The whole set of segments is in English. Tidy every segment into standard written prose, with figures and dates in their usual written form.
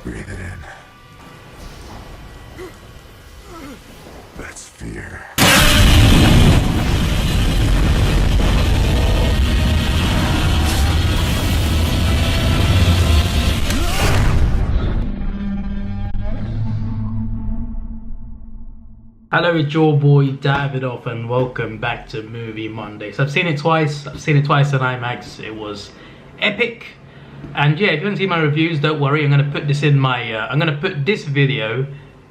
Breathe it in. That's fear. Hello, it's your boy Davidoff and welcome back to Movie Monday. So I've seen it twice in IMAX. It was epic. And yeah, if you haven't seen my reviews, don't worry, I'm gonna put this in my I'm gonna put this video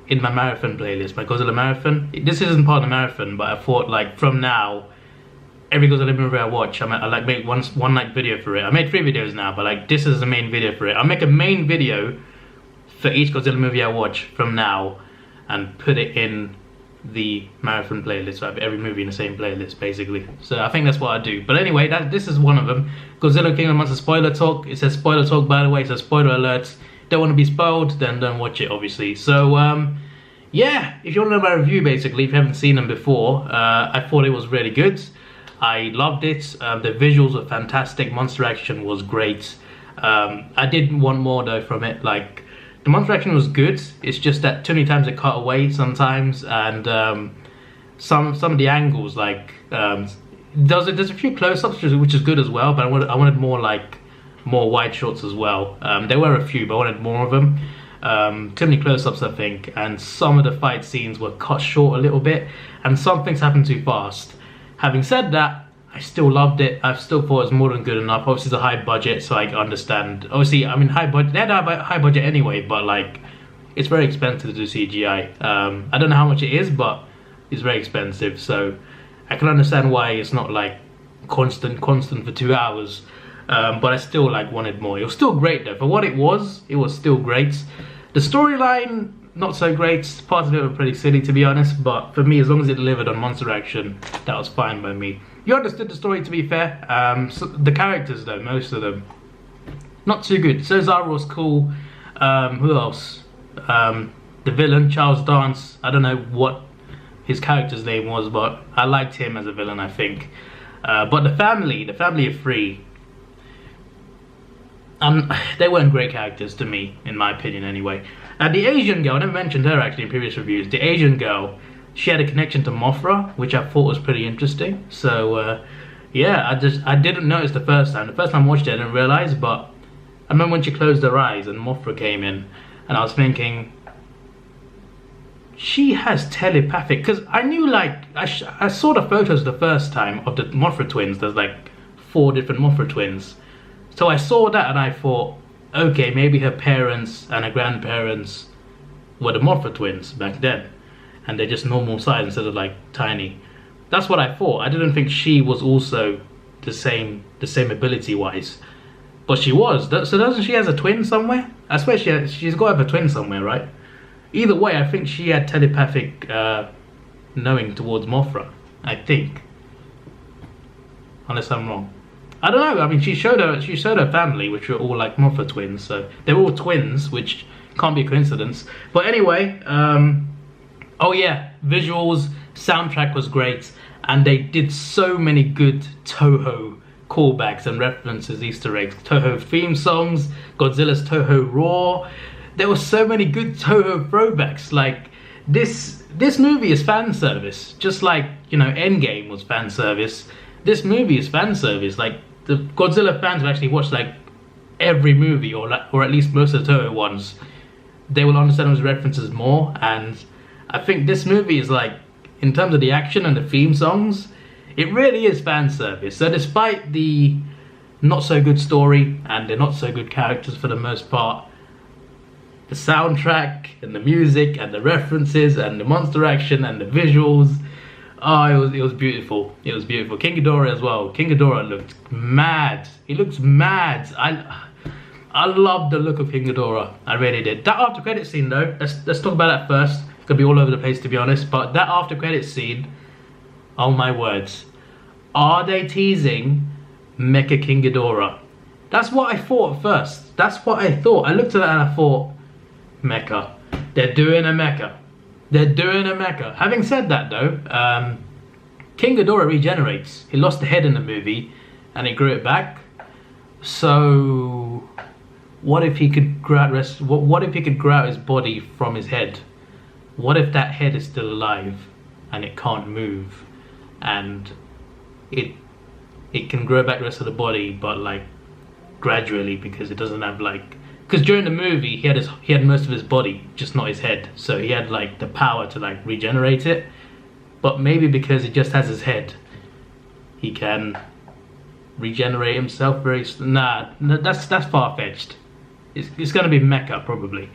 in my marathon playlist, my Godzilla marathon. This isn't part of the marathon, but I thought like from now, every Godzilla movie I watch, I like make one like video for it. I made 3 videos now, but like this is the main video for it. I'll make a main video for each Godzilla movie I watch from now and put it in the marathon playlist. So I have every movie in the same playlist basically. So I think that's what I do. But anyway, this is one of them. Godzilla King of the Monsters spoiler talk. It says spoiler talk, by the way, so spoiler alerts. Don't want to be spoiled, then don't watch it obviously. So yeah, if you want to know my review basically, if you haven't seen them before, I thought it was really good. I loved it. The visuals were fantastic. Monster action was great. I did want more though from it. Like, the monster action was good. It's just that too many times it cut away sometimes, and some of the angles, like there's a few close-ups which is good as well. But I wanted more more wide shots as well. There were a few, but I wanted more of them. Too many close-ups, I think, and some of the fight scenes were cut short a little bit, and some things happened too fast. Having said that, I still loved it. I still thought it was more than good enough. Obviously, it's a high budget, so I understand. Obviously, I mean, high budget. They had a high budget anyway, but like, it's very expensive to do CGI. I don't know how much it is, but it's very expensive. So I can understand why it's not like constant for 2 hours. But I still like wanted more. It was still great though. For what it was still great. The storyline, not so great. Parts of it were pretty silly, to be honest. But for me, as long as it delivered on monster action, that was fine by me. You understood the story, to be fair. So the characters though, most of them, not too good. So Zara was cool. Who else? The villain, Charles Dance. I don't know what his character's name was, but I liked him as a villain, I think. But the family of 3, they weren't great characters to me, in my opinion anyway. The Asian girl, I never mentioned her actually in previous reviews. The Asian girl, she had a connection to Mothra, which I thought was pretty interesting. So yeah, I didn't notice the first time. The first time I watched it, I didn't realize, but I remember when she closed her eyes and Mothra came in, and I was thinking, she has telepathic, because I knew, like, I saw the photos the first time of the Mothra twins. There's like 4 different Mothra twins. So I saw that and I thought, okay, maybe her parents and her grandparents were the Mothra twins back then, and they're just normal size instead of like tiny. That's what I thought. I didn't think she was also the same ability wise, but she was. So doesn't she has a twin somewhere? I swear she's got to have a twin somewhere, right? Either way, I think she had telepathic knowing towards Mothra, I think, unless I'm wrong. I don't know. I mean, she showed her family, which were all like Mothra twins, so they're all twins, which can't be a coincidence. But anyway, oh yeah, visuals, soundtrack was great, and they did so many good Toho callbacks and references, Easter eggs. Toho theme songs, Godzilla's Toho Roar. There were so many good Toho throwbacks. Like, this movie is fan service, just like, you know, Endgame was fan service. This movie is fan service. Like, the Godzilla fans who actually watch like every movie, or at least most of the Toho ones, they will understand those references more. And I think this movie is like, in terms of the action and the theme songs, it really is fan service. So despite the not so good story and the not so good characters for the most part, the soundtrack and the music and the references and the monster action and the visuals, oh, it was beautiful. It was beautiful. King Ghidorah as well. King Ghidorah looked mad. He looks mad. I love the look of King Ghidorah. I really did. That after credit scene though, let's talk about that first. It's gonna be all over the place, to be honest. But that after credit scene, oh my words, are they teasing Mecha King Ghidorah? That's what I thought at first. That's what I thought. I looked at that and I thought, Mecha. They're doing a Mecha. They're doing a Mecha. Having said that though, King Ghidorah regenerates. He lost the head in the movie and he grew it back. So what if he could grow out what if he could grow out his body from his head? What if that head is still alive and it can't move, and it can grow back the rest of the body, but like gradually, because it doesn't have like, because during the movie he had most of his body, just not his head, so he had like the power to like regenerate it. But maybe because he just has his head, he can regenerate himself that's far-fetched. It's gonna be mecha probably.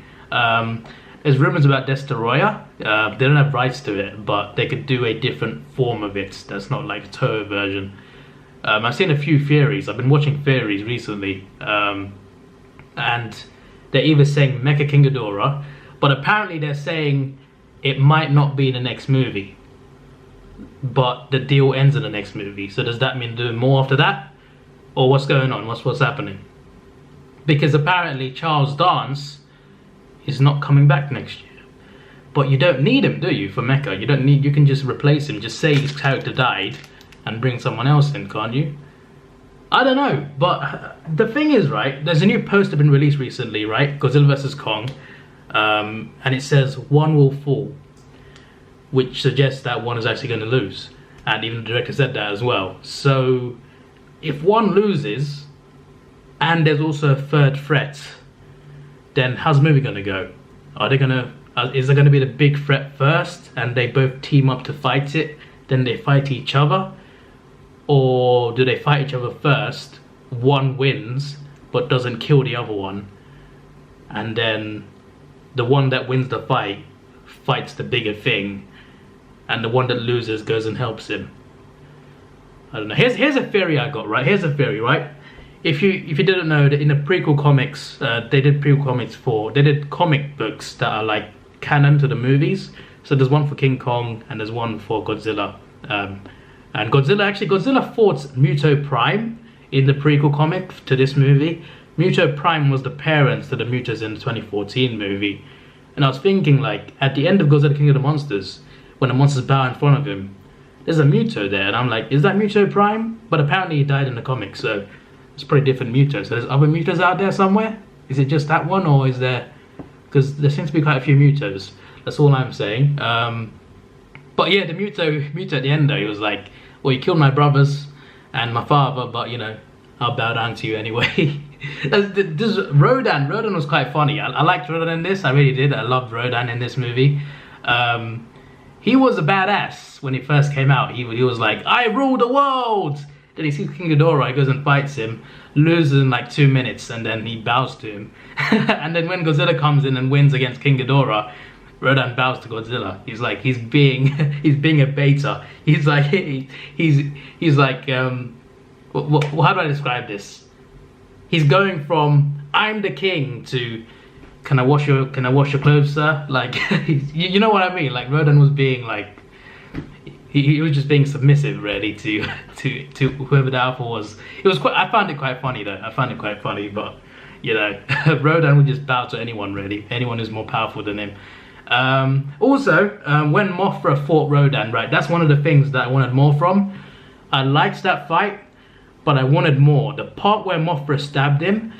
There's rumors about Destoroyah. They don't have rights to it, but they could do a different form of it that's not like the Toho version. I've seen a few theories. I've been watching theories recently, and they're either saying Mecha King Ghidorah, but apparently they're saying it might not be in the next movie, but the deal ends in the next movie. So does that mean doing more after that, or what's going on? What's happening? Because apparently Charles Dance is not coming back next year. But you don't need him, do you, for Mecha? You can just replace him. Just say his character died and bring someone else in, can't you? I don't know, but the thing is, right, there's a new poster been released recently, right? Godzilla vs. Kong, and it says one will fall, which suggests that one is actually going to lose. And even the director said that as well. So if one loses, and there's also a third threat, then how's the movie going to go? Are they going to, is there going to be the big threat first, and they both team up to fight it, then they fight each other? Or do they fight each other first, one wins, but doesn't kill the other one, and then the one that wins the fight fights the bigger thing, and the one that loses goes and helps him? I don't know. Here's a theory I got, right? Here's a theory, right? If you didn't know, that in the prequel comics, they did comic books that are like canon to the movies. So there's one for King Kong and there's one for Godzilla. And Godzilla fought Muto Prime in the prequel comic to this movie. Muto Prime was the parents to the Mutos in the 2014 movie. And I was thinking, like, at the end of Godzilla King of the Monsters, when the monsters bow in front of him, there's a Muto there, and I'm like, is that Muto Prime? But apparently he died in the comics, so it's pretty different Muto. So there's other Mutos out there somewhere? Is it just that one, or is there... Because there seems to be quite a few Mutos. That's all I'm saying. But yeah, the Muto at the end though, he was like, well, you killed my brothers and my father, but you know, I'll bow down to you anyway. This Rodan was quite funny. I liked Rodan in this, I really did. I loved Rodan in this movie. He was a badass when he first came out. He was like, I rule the world! Then he sees King Ghidorah, he goes and fights him, loses in like 2 minutes, and then he bows to him. And then when Godzilla comes in and wins against King Ghidorah, Rodan bows to Godzilla. He's like, he's being a beta. He's like, he's like, how do I describe this? He's going from I'm the king to can I wash your clothes, sir? Like, you know what I mean? Like Rodan was being like, he was just being submissive, really, to whoever the alpha was. It was quite. I found it quite funny though. I found it quite funny, but you know, Rodan would just bow to anyone, really. Anyone who's more powerful than him. Also, when Mothra fought Rodan, right, that's one of the things that I wanted more from. I liked that fight, but I wanted more. The part where Mothra stabbed him,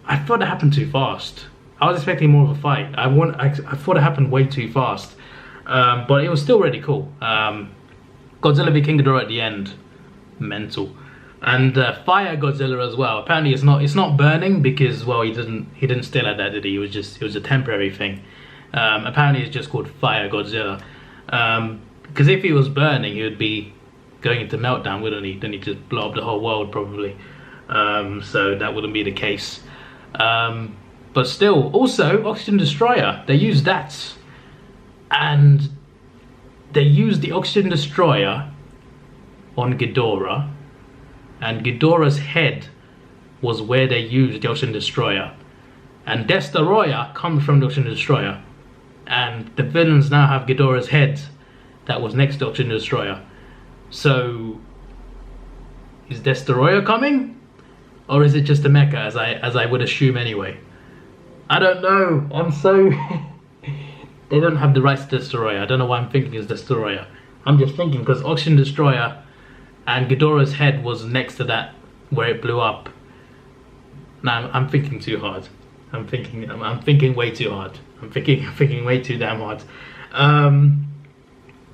I thought it happened too fast. I was expecting more of a fight. I thought it happened way too fast, but it was still really cool. Godzilla v King Ghidorah at the end, mental. And Fire Godzilla as well. Apparently it's not burning because, well, he didn't stay like that, did he? It was a temporary thing. Apparently it's just called Fire Godzilla. Because if he was burning, he would be going into meltdown, wouldn't he? Then he'd just blow up the whole world, probably. So that wouldn't be the case. But still, also, Oxygen Destroyer. They used that. And they used the Oxygen Destroyer on Ghidorah. And Ghidorah's head was where they used the Oxygen Destroyer. And Destoroyah comes from the Oxygen Destroyer. And the villains now have Ghidorah's head that was next to Oxygen Destroyer. So, is Destoroyah coming? Or is it just a mecha, as I would assume anyway? I don't know. I'm so... They don't have the rights to Destoroyah. I don't know why I'm thinking it's Destoroyah. I'm just thinking because Oxygen Destroyer and Ghidorah's head was next to that where it blew up. Now I'm thinking too hard. I'm thinking way too hard. I'm thinking way too damn hard.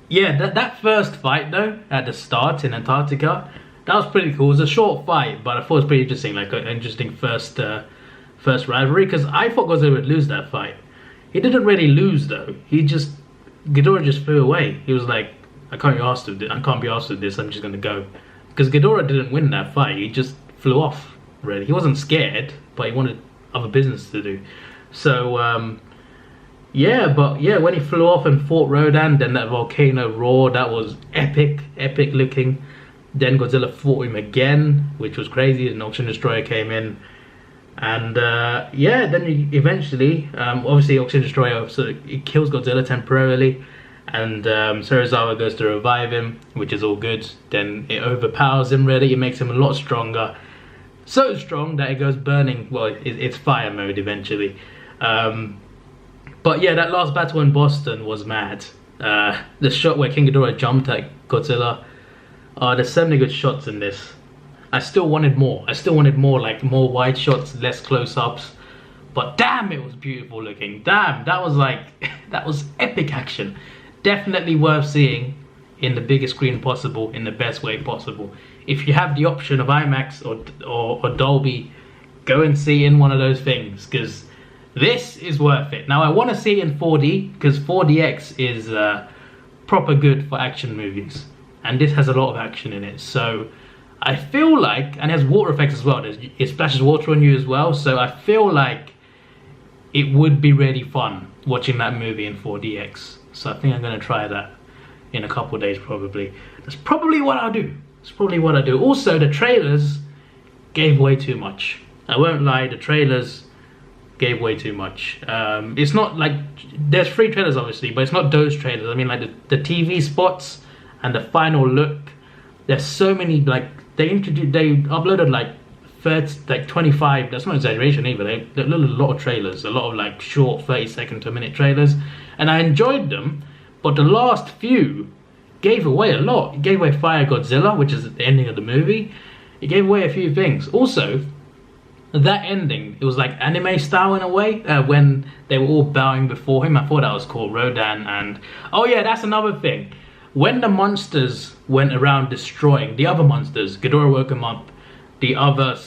Yeah, that first fight though at the start in Antarctica, that was pretty cool. It was a short fight, but I thought it was pretty interesting. Like an interesting first rivalry, because I thought Godzilla would lose that fight. He didn't really lose though. Ghidorah just flew away. He was like, I can't be asked with this. I'm just gonna go. Because Ghidorah didn't win that fight. He just flew off. Really, he wasn't scared, but he wanted other business to do. So yeah, but yeah, when he flew off and fought Rodan, then that volcano roar, that was epic looking. Then Godzilla fought him again, which was crazy. An Oxygen Destroyer came in. And yeah, then eventually, obviously Oxygen Destroyer, so it kills Godzilla temporarily. And Serizawa goes to revive him, which is all good. Then it overpowers him really, it makes him a lot stronger. So strong that it goes burning, well, it's fire mode eventually. But yeah, that last battle in Boston was mad. The shot where King Ghidorah jumped at Godzilla. There's so many good shots in this. I still wanted more. Like more wide shots, less close-ups. But damn, it was beautiful looking. Damn, that was like, that was epic action. Definitely worth seeing in the biggest screen possible, in the best way possible. If you have the option of IMAX or Dolby, go and see in one of those things, because this is worth it. Now I want to see it in 4D, because 4DX is proper good for action movies, and this has a lot of action in it. So I feel like, and it has water effects as well, it splashes water on you as well, so I feel like it would be really fun watching that movie in 4DX. So I think I'm going to try that in a couple of days probably. That's probably what I'll do. Also, the trailers gave way too much. I won't lie, the trailers gave way too much. It's not like, there's 3 trailers obviously, but it's not those trailers. I mean, like the TV spots and the final look. There's so many, like, they uploaded like 25, that's not exaggeration either, they uploaded a lot of trailers, a lot of like short 30-second to a minute trailers, and I enjoyed them, but the last few gave away a lot. It gave away Fire Godzilla, which is the ending of the movie. It gave away a few things. Also, that ending, it was like anime style in a way, when they were all bowing before him. I thought that was cool, Rodan, and oh yeah, that's another thing. When the monsters went around destroying the other monsters, Ghidorah woke him up. The other,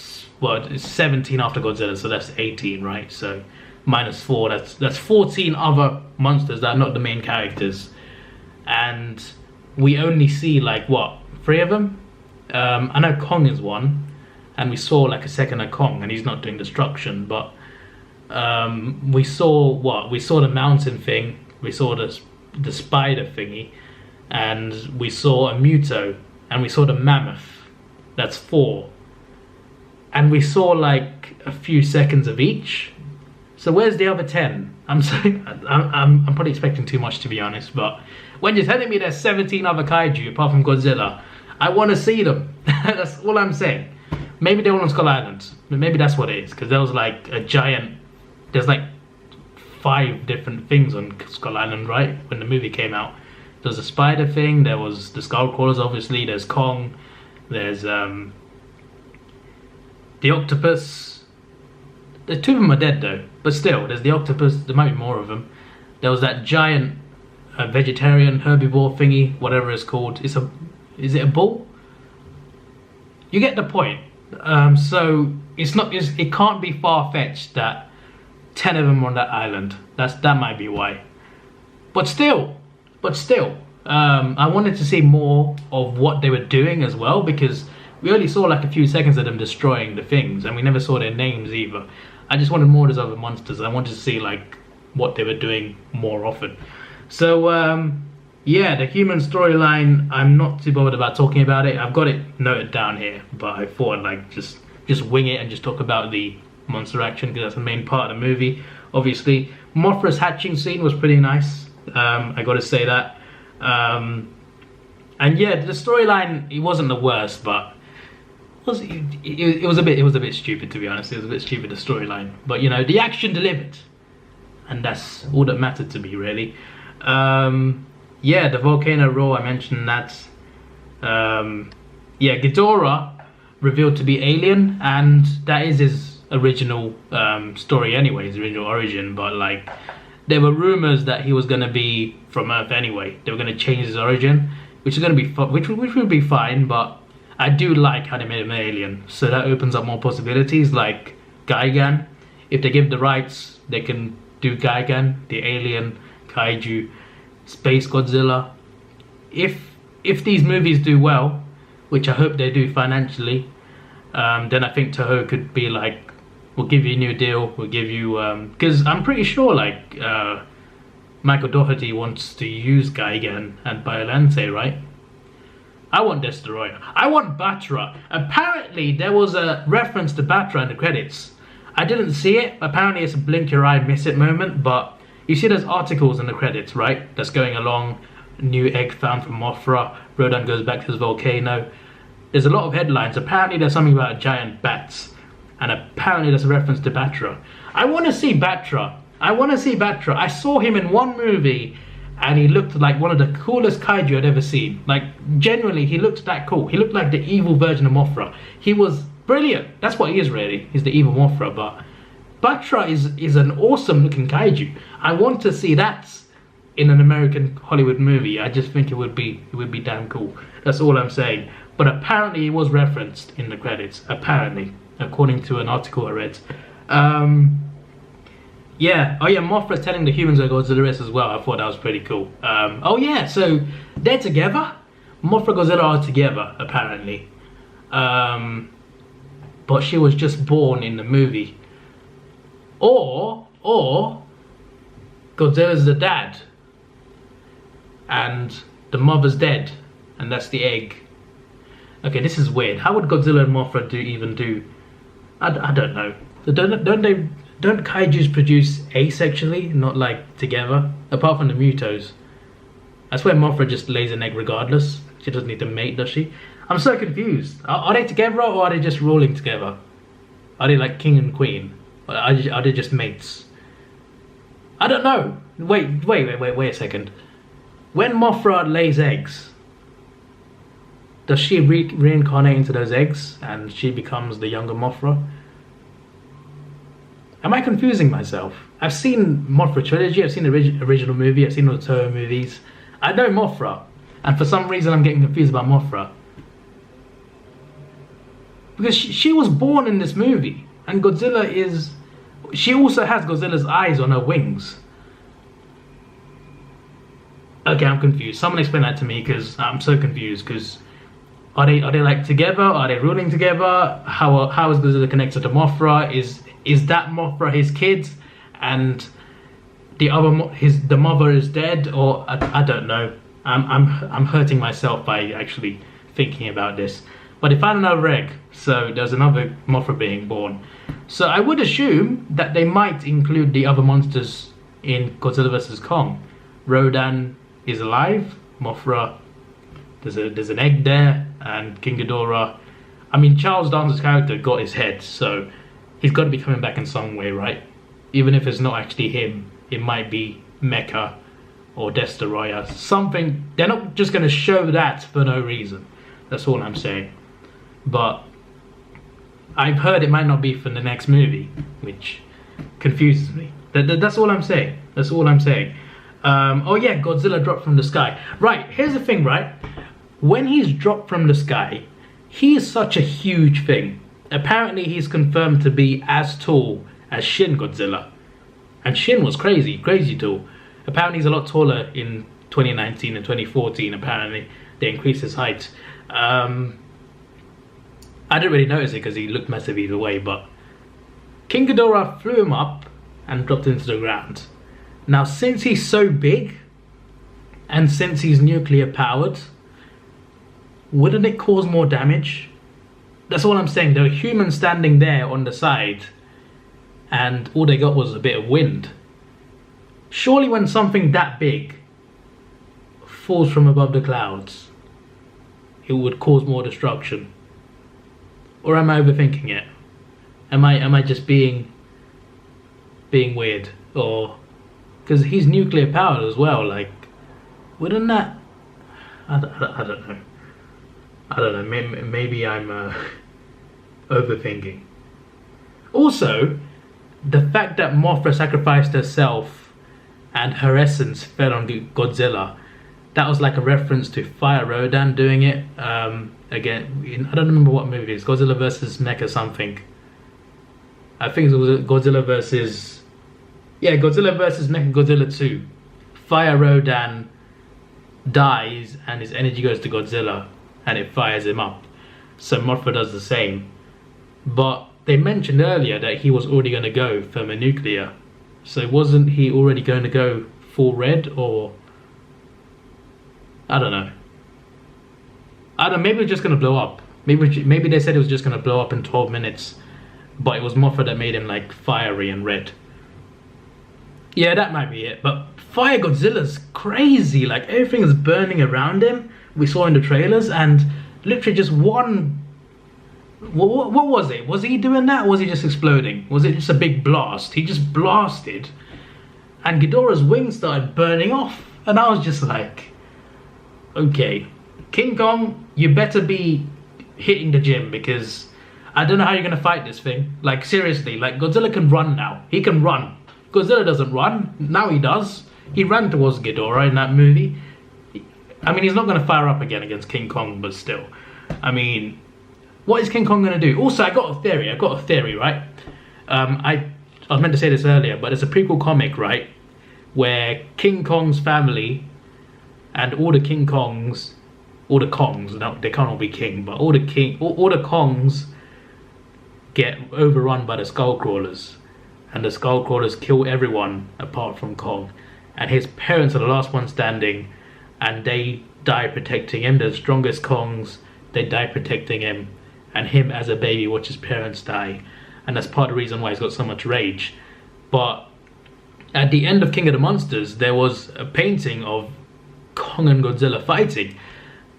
well, it's 17 after Godzilla, so that's 18, right? So minus 4, that's 14 other monsters that are not the main characters. And we only see like, what, 3 of them? I know Kong is one, and we saw like a second of Kong, and he's not doing destruction, but we saw what? We saw the mountain thing, we saw the spider thingy, and we saw a Muto, and we saw the mammoth. That's 4. And we saw like a few seconds of each. So where's the other 10? I'm probably expecting too much, to be honest, but when you're telling me there's 17 other kaiju apart from Godzilla, I want to see them. That's all I'm saying. Maybe they're all on Skull Island. Maybe that's what it is, because there was like a giant, there's like 5 different things on Skull Island, right? When the movie came out. There was a spider thing, there was the skull crawlers obviously, there's Kong, there's the octopus. The 2 of them are dead though, but still, there's the octopus, there might be more of them. There was that giant vegetarian herbivore thingy, whatever it's called. Is it a bull? You get the point. So it can't be far-fetched that 10 of them are on that island. That might be why. But still, I wanted to see more of what they were doing as well, because we only saw like a few seconds of them destroying the things, and we never saw their names either. I just wanted more of those other monsters. I wanted to see like what they were doing more often. So yeah, the human storyline, I'm not too bothered about talking about it. I've got it noted down here, but I thought I'd like just wing it and just talk about the monster action, because that's the main part of the movie. Obviously, Mothra's hatching scene was pretty nice. I got to say that. And yeah, the storyline, it wasn't the worst, but it was a bit stupid, to be honest. It was a bit stupid, the storyline, but you know, the action delivered, and that's all that mattered to me, really. Yeah, the volcano roar, I mentioned that. Yeah, Ghidorah revealed to be alien, and that is his original story anyways, original origin, but like there were rumors that he was going to be from Earth anyway. They were going to change his origin, which is going to be which would be fine, but I do like how they made him an alien, so that opens up more possibilities like Gigan. If they give the rights, they can do Gigan, the alien kaiju space Godzilla. If these movies do well, which I hope they do financially, then I think Toho could be like, we'll give you a new deal, we'll give you because I'm pretty sure like Michael Dougherty wants to use Gigan and Biollante, right? I want Destroyer. I want Batra. Apparently there was a reference to Batra in the credits. I didn't see it. Apparently it's a blink your eye miss it moment, but you see those articles in the credits, right? That's going along. New egg found from Mothra. Rodan goes back to his volcano. There's a lot of headlines. Apparently there's something about giant bats. And apparently there's a reference to Batra. I want to see Batra. I saw him in one movie and he looked like one of the coolest kaiju I'd ever seen. Like, genuinely, he looked that cool. He looked like the evil version of Mothra. He was brilliant. That's what he is, really. He's the evil Mothra. But Batra is an awesome looking kaiju. I want to see that in an American Hollywood movie. I just think it would be damn cool. That's all I'm saying. But apparently it was referenced in the credits. Apparently, according to an article I read. Yeah. Oh yeah, Mothra's telling the humans where Godzilla is as well. I thought that was pretty cool. Oh yeah, so they're together. Mothra and Godzilla are together apparently. But she was just born in the movie. Or Godzilla's the dad. And the mother's dead. And that's the egg. Okay, this is weird. How would Godzilla and Mothra do? I don't know. Don't kaijus produce asexually, not like together? Apart from the Mutos. I swear Mothra just lays an egg regardless. She doesn't need to mate, does she? I'm so confused. Are they together or are they just ruling together? Are they like king and queen? Or are they just mates? I don't know. Wait a second. When Mothra lays eggs, does she reincarnate into those eggs and she becomes the younger Mothra? Am I confusing myself? I've seen Mothra trilogy, I've seen the original movie, I've seen all the Toho movies. I know Mothra, and for some reason I'm getting confused about Mothra. Because she was born in this movie, and Godzilla is... She also has Godzilla's eyes on her wings. Okay, I'm confused. Someone explain that to me, because I'm so confused, because... Are they like together? Are they ruling together? How is Godzilla connected to Mothra? Is that Mothra his kid, and the mother is dead? Or I don't know. I'm hurting myself by actually thinking about this. But they found another egg, so there's another Mothra being born. So I would assume that they might include the other monsters in Godzilla vs Kong. Rodan is alive. Mothra. There's an egg there, and King Ghidorah. I mean, Charles Dance's character got his head, so he's got to be coming back in some way, right? Even if it's not actually him, it might be Mecha or Destroyer. Something. They're not just going to show that for no reason. That's all I'm saying. But I've heard it might not be for the next movie, which confuses me. That's all I'm saying. That's all I'm saying. Oh yeah, Godzilla dropped from the sky. Right, here's the thing, right? When he's dropped from the sky, he is such a huge thing. Apparently he's confirmed to be as tall as Shin Godzilla. And Shin was crazy tall. Apparently he's a lot taller in 2019 and 2014, apparently. They increased his height. I didn't really notice it because he looked massive either way, but King Ghidorah flew him up and dropped him to the ground. Now, since he's so big, and since he's nuclear powered, wouldn't it cause more damage? That's all I'm saying. There were humans standing there on the side, and all they got was a bit of wind. Surely when something that big falls from above the clouds, it would cause more destruction. Or am I overthinking it? Am I just being weird? Or... because he's nuclear powered as well, like, wouldn't that... I don't know. Maybe I'm overthinking. Also, the fact that Mothra sacrificed herself and her essence fell on Godzilla, that was like a reference to Fire Rodan doing it. Again, I don't remember what movie it is. Godzilla versus Mecha something. I think it was Godzilla versus... Yeah, Godzilla versus Mechagodzilla 2. Fire Rodan dies and his energy goes to Godzilla and it fires him up. So Mothra does the same. But they mentioned earlier that he was already going to go thermonuclear. So wasn't he already going to go full red, or... I don't know. Maybe it was just going to blow up. Maybe they said it was just going to blow up in 12 minutes. But it was Mothra that made him like fiery and red. Yeah, that might be it. But Fire Godzilla's crazy. Like, everything is burning around him. We saw in the trailers, and literally just one... What was it? Was he doing that, or was he just exploding? Was it just a big blast? He just blasted, and Ghidorah's wings started burning off. And I was just like, okay, King Kong, you better be hitting the gym, because I don't know how you're going to fight this thing. Like, seriously, like, Godzilla can run now. He can run. Godzilla doesn't run. Now he does. He ran towards Ghidorah in that movie. I mean, he's not going to fire up again against King Kong, but still. I mean, what is King Kong going to do? Also, I got a theory, right? I was meant to say this earlier, but it's a prequel comic, right? Where King Kong's family and all the King Kongs, all the Kongs, no, they can't all be king, but all the Kongs get overrun by the Skullcrawlers. And the Skullcrawlers kill everyone apart from Kong. And his parents are the last ones standing, and they die protecting him. The strongest Kongs, they die protecting him. And him as a baby watch his parents die. And that's part of the reason why he's got so much rage. But at the end of King of the Monsters, there was a painting of Kong and Godzilla fighting.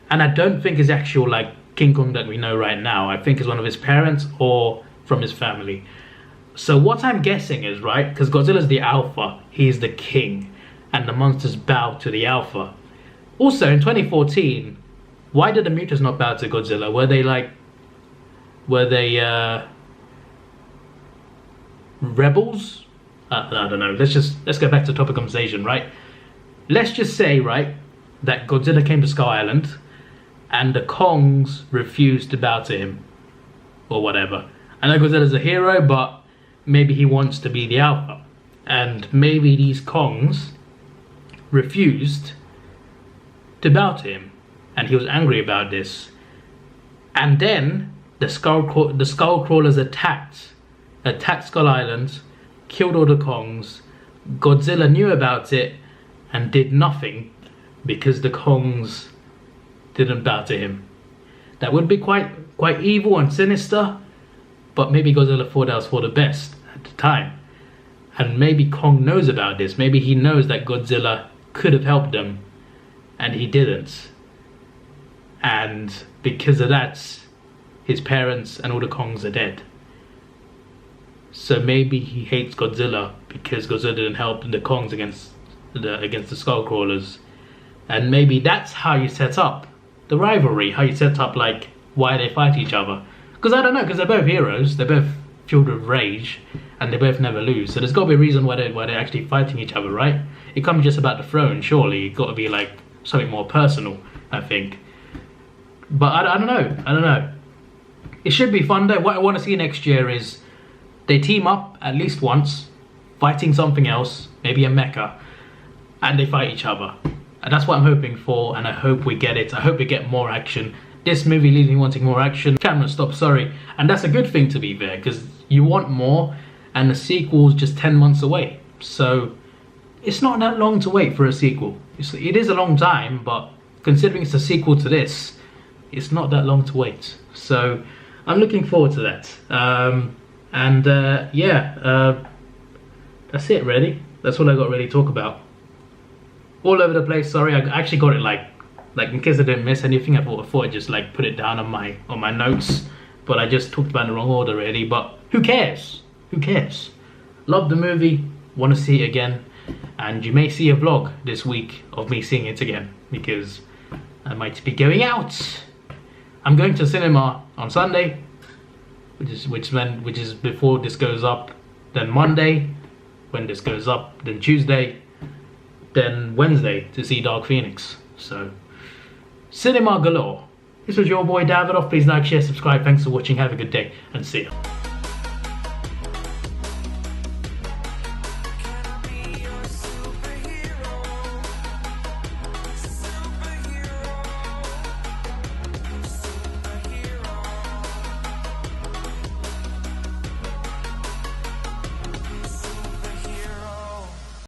And I don't think it's actual like King Kong that we know right now. I think it's one of his parents or from his family. So what I'm guessing is, right, because Godzilla's the alpha, he's the king, and the monsters bow to the alpha. Also, in 2014, why did the mutants not bow to Godzilla? Were they rebels? I don't know. Let's go back to the topic of conversation, right? Let's just say, right, that Godzilla came to Skull Island and the Kongs refused to bow to him, or whatever. I know Godzilla's a hero, but maybe he wants to be the alpha, and maybe these Kongs refused to bow to him, and he was angry about this. And then the Skullcrawlers attacked Skull Island, killed all the Kongs. Godzilla knew about it and did nothing because the Kongs didn't bow to him. That would be quite evil and sinister, but maybe Godzilla thought that was for the best at the time. And maybe Kong knows about this. Maybe he knows that Godzilla could have helped them and he didn't. And because of that, his parents and all the Kongs are dead. So maybe he hates Godzilla because Godzilla didn't help the Kongs against the Skullcrawlers. And maybe that's how you set up the rivalry, how you set up like why they fight each other. Because I don't know, because they're both heroes, they're both filled with rage, and they both never lose. So there's got to be a reason why they're actually fighting each other, right? It can't be just about the throne, surely. It's got to be like something more personal, I think. But I don't know. It should be fun though. What I want to see next year is they team up at least once, fighting something else, maybe a mecha, and they fight each other. And that's what I'm hoping for, and I hope we get it. I hope we get more action. This movie leaves me wanting more action. Camera stop, sorry. And that's a good thing, to be fair, because you want more, and the sequel's just 10 months away. So it's not that long to wait for a sequel. It is a long time, but considering it's a sequel to this, it's not that long to wait. So I'm looking forward to that. That's it, really. That's all I got to really talk about. All over the place, sorry. I actually got it like in case I didn't miss anything. I thought I'd just like put it down on my notes, but I just talked about it in the wrong order, really. But who cares? Who cares? Love the movie, want to see it again, and you may see a vlog this week of me seeing it again because I might be going out. I'm going to cinema on Sunday, which is before this goes up, then Monday, when this goes up, then Tuesday, then Wednesday to see Dark Phoenix. So, cinema galore. This was your boy Davidoff. Please like, share, subscribe. Thanks for watching. Have a good day and see ya.